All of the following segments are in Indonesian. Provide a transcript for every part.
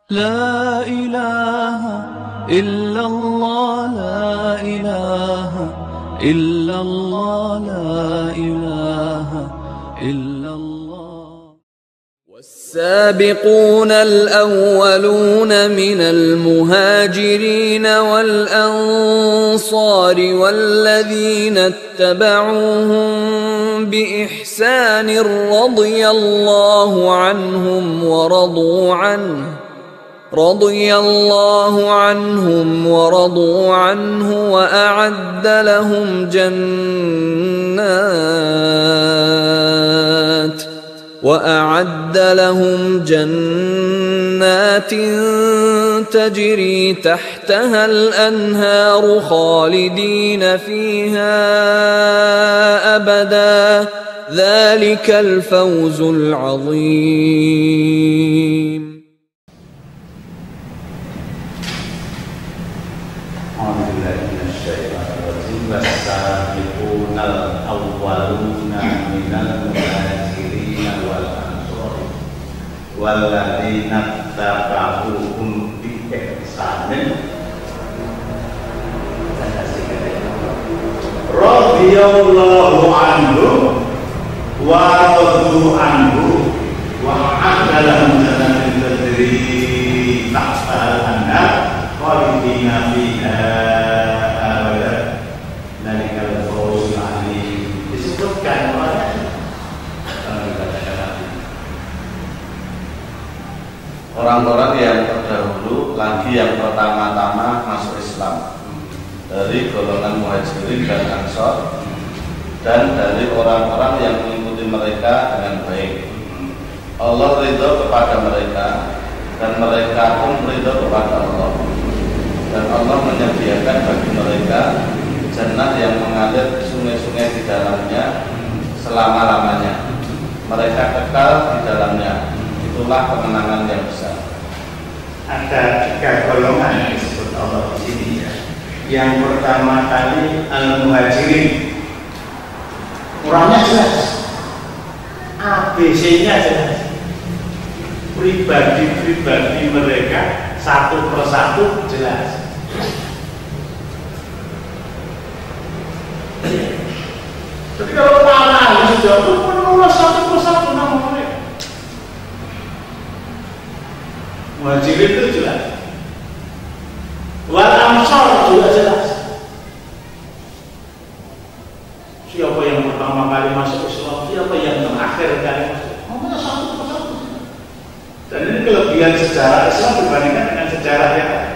لا إله إلا الله لا إله إلا الله لا إله إلا الله. والسابقون الأولون من المهاجرين والأنصار والذين اتبعوهم بإحسان رضي الله عنهم ورضوا عنه وأعد لهم جنات تجري تحتها الأنهار خالدين فيها أبدا ذلك الفوز العظيم. والسابقون الأولون من المهاجرين والأنصار والذين اتبعوهم بإحسان رضي الله عنهم ورضوا عنه وأعد لهم جنات تجري تحتها الأنهار خالدين فيها. Orang-orang yang terdahulu lagi yang pertama-tama masuk Islam dari golongan muhajirin dan ansor dan dari orang-orang yang mengikuti mereka dengan baik. Allah ridho kepada mereka dan mereka pun ridho kepada Allah, dan Allah menyediakan bagi mereka jannah yang mengalir sungai-sungai di dalamnya selama-lamanya. Mereka kekal di dalamnya. Itulah kemenangan yang besar. Ada 3 golongan yang disebut Allah di sini ya. Yang pertama kali al-muhajirin, orangnya jelas, ABC-nya jelas, pribadi-pribadi mereka satu persatu jelas. Jadi kalau mana sudah menulis satu persatu nama mereka. Muhajirin itu jelas, wal ansor juga jelas. Siapa yang pertama kali masuk Islam, siapa yang terakhir kali masuk, namanya satu persatu. Dan ini kelebihan sejarah Islam dibandingkan dengan sejarah yang lain.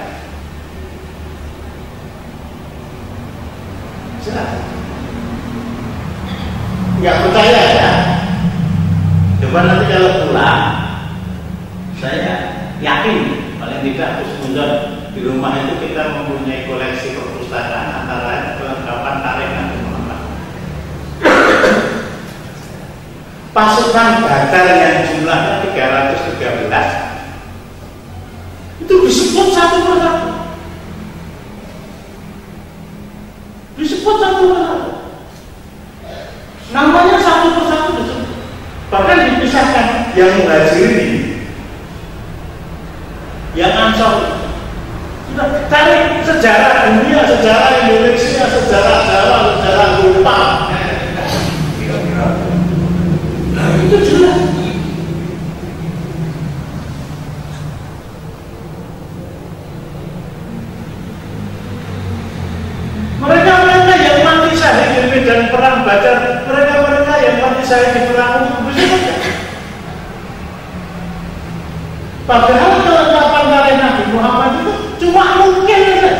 Jelas. Nggak percaya ya? Coba nanti kalau pulang, saya yakin paling tidak sebentar di rumah itu kita mempunyai koleksi perpustakaan antara lain kelengkapan tarekat ulama. Pasukan Badar yang jumlahnya 313 itu disebut satu persatu. Disebut satu persatu. Namanya satu persatu disebut. Bahkan dipisahkan yang muhajirin, yang ansor. Sudah cari sejarah dunia, sejarah Indonesia, sejarah Jawa, sejarah Eropa. Nah, itu jelas. Mereka-mereka yang mati syahid di medan perang Badar, mereka-mereka yang mati syahid di perang Uhud, padahal kelengkapan dari Nabi Muhammad itu cuma mungkin saja.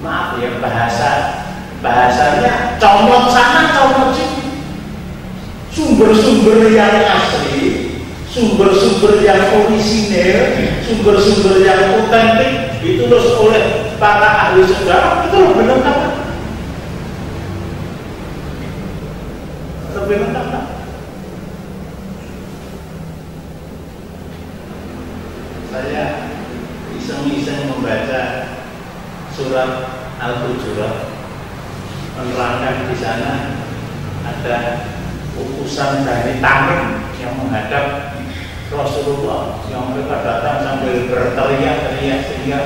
Maaf ya, bahasanya comot sana, comot sini. Sumber-sumber yang asli, sumber-sumber yang orisinil, sumber-sumber yang otentik ditulis oleh para ahli sejarah, itu lebih lengkap. Lebih lengkap. Saya iseng-iseng membaca surat Al-Hujurat, menerangkan di sana ada utusan dari Tamim yang menghadap Rasulullah yang mereka datang sambil berteriak-teriak sehingga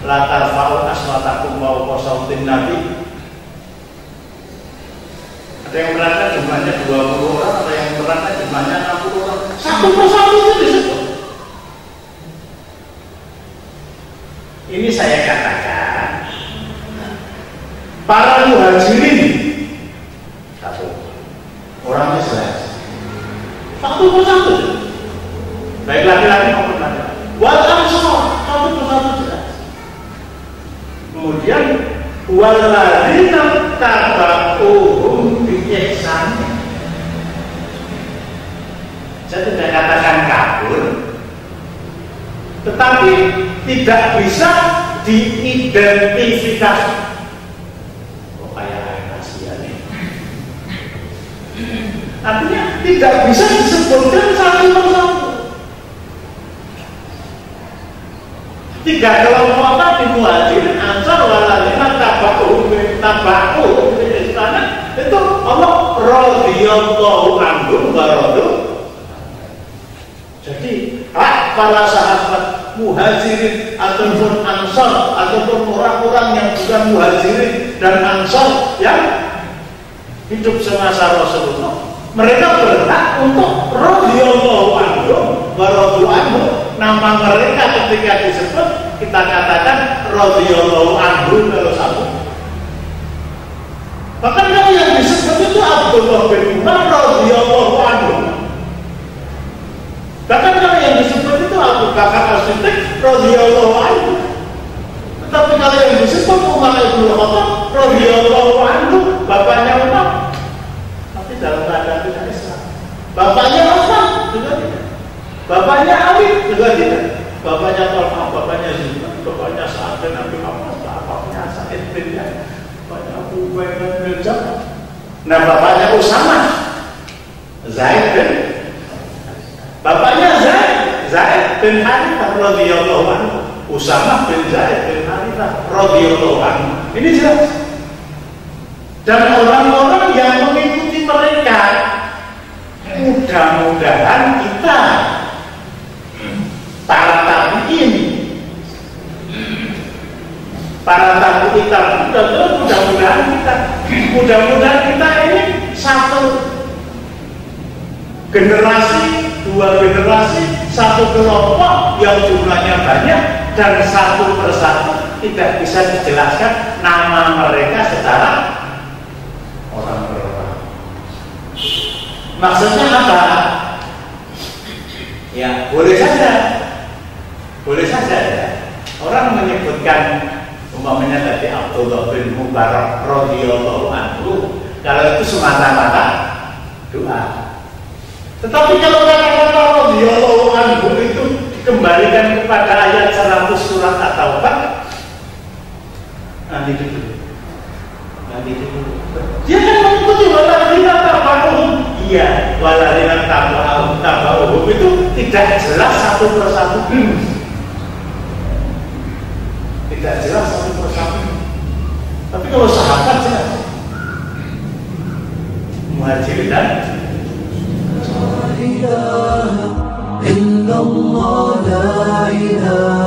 latar faul aswatakum wa sautin Nabi. Ada yang berangkat jumlahnya 20 orang, ada yang berangkat jumlahnya 60 orang. Satu persatu itu disebut. Ini saya katakan para muhajirin satu orangnya jelas. Satu persatu. Baik laki-laki maupun wanita. Wal ansor satu persatu jelas. Kemudian walladzina tabauhum bi ihsan. Saya tidak katakan kabur, tetapi tidak bisa diidentifikasi. Oh, kayak rahasia nih. Artinya tidak bisa disebutkan satu persatu. Tiga kelompok tadi muhajirin, ansar, walladzina tabauhum bi ihsan itu Allah radhiyallahu anhum wa radu. Jadi para sahabat muhajirin ataupun ansar ataupun orang-orang yang bukan muhajirin dan ansar yang hidup semasa Rasulullah, mereka berhak untuk radhiyallahu anhum wa radu anhu. Nama mereka ketika disebut kita katakan radhiyallahu anhu kalau satu. Bahkan kalau yang disebut itu Abdullah bin Umar radhiyallahu anhu. Bahkan kalau yang disebut itu Abu Bakar As-Siddiq radhiyallahu anhu. Tetapi kalau yang disebut Umar bin Khattab radhiyallahu anhu, bapaknya Umar, tapi dalam keadaan tidak Islam. Bapaknya Utsman juga tidak. Bapaknya Ali juga tidak. Bapaknya Talha, bapaknya Zubair, bapaknya Sa'ad bin Abi Waqqas, bapaknya Sa'id bin Zaid, bapaknya Abu Bakar bin Jarrah. Nah, bapaknya Usamah, Zaid bin, bapaknya Zaid bin Harithah radhiyallahu anhu, Usamah bin Zaid bin Harithah radhiyallahu anhu. Ini jelas. Dan orang-orang yang mengikuti mereka, mudah-mudahan kita para tabi'in, mudah-mudahan kita ini satu generasi, dua generasi, satu kelompok yang jumlahnya banyak dan satu persatu tidak bisa dijelaskan nama mereka secara orang per orang. Maksudnya apa? Ya, boleh saja ya. Orang menyebutkan umpamanya tadi Abdullah bin Mubarak radhiyallahu anhu, kalau itu semata-mata doa. Tetapi kalau kata-kata radhiyallahu anhu itu dikembalikan kepada ayat 100 surat At-Taubah, nanti dulu. Dia kan mengikuti walladzina tabauhum. Iya, walladzina tabauhum itu tidak jelas satu persatu. Tidak jelas satu persatu. Tapi kalau sahabat jelas. Muhajirin dan La ilaha illallah, la ilaha